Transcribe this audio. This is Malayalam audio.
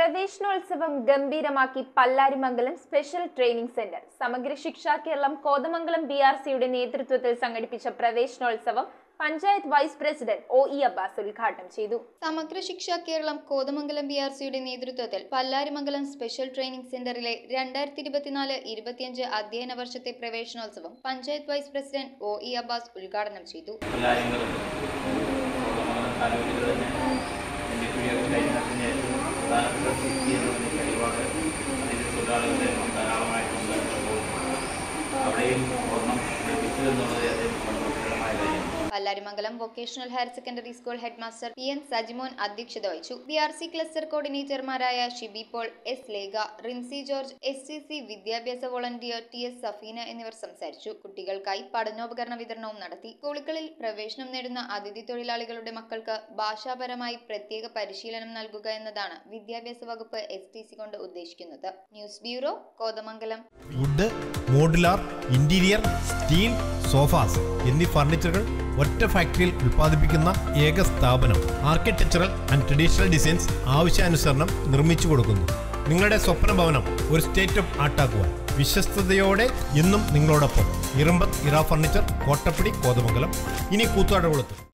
പ്രവേശനോത്സവം ഗംഭീരമാക്കി Pallarimangalam special training centre. Samagra Shiksha Keralam Kothamangalam BRCയുടെ നേതൃത്വത്തിൽ സംഘടിപ്പിച്ച പ്രവേശനോത്സവം panchayat vice president OE Abbas ഉദ്ഘാടനം ചെയ്തു. സമഗ്ര ശിക്ഷാ കേരളം കോതമംഗലം BRCയുടെ നേതൃത്വത്തിൽ പല്ലാരിമംഗലം സ്പെഷ്യൽ ട്രെയിനിംഗ് സെന്ററിലെ 2024-25 അധ്യയന വർഷത്തെ പ്രവേശനോത്സവം panchayat vice president OE Abbas ഉദ്ഘാടനം ചെയ്തു. Pallarimangalam vocational higher secondary school headmaster PN Sajimon അധ്യക്ഷത വഹിച്ചു. BRC ക്ലസ്റ്റർ കോർഡിനേറ്റർമാരായ Shibi Paul, S Lekha, Rincy George, SCC വിദ്യാഭ്യാസ വോളണ്ടിയർ TS സഫീന എന്നിവർ സംസാരിച്ചു. കുട്ടികൾക്കായി പഠനോപകരണ വിതരണവും നടത്തി. സ്കൂളുകളിൽ പ്രവേശനം നേടുന്ന അതിഥി തൊഴിലാളികളുടെ മക്കൾക്ക് ഭാഷാപരമായി പ്രത്യേക പരിശീലനം നൽകുക എന്നതാണ് വിദ്യാഭ്യാസ വകുപ്പ് STC കൊണ്ട് ഉദ്ദേശിക്കുന്നത്. News bureau, Kothamangalam. Wood, modular, interior, steel, sofas എന്നീ ഫർണിച്ചറുകൾ ഒറ്റ ഫാക്ടറിയിൽ ഉൽപ്പാദിപ്പിക്കുന്ന ഏക സ്ഥാപനം. ആർക്കിടെക്ചറൽ ആൻഡ് ട്രഡീഷണൽ ഡിസൈൻസ് ആവശ്യാനുസരണം നിർമ്മിച്ചു കൊടുക്കുന്നു. നിങ്ങളുടെ സ്വപ്ന ഭവനം ഒരു സ്റ്റേറ്റ് ഓഫ് ആർട്ടാക്കുവാൻ വിശ്വസ്തയോടെ എന്നും നിങ്ങളോടൊപ്പം. ഇറമ്പത്ത് ഇറ ഫർണിച്ചർ, കോട്ടപ്പടി, കോതമംഗലം. ഇനി കൂത്താട്ടുകുളത്ത്.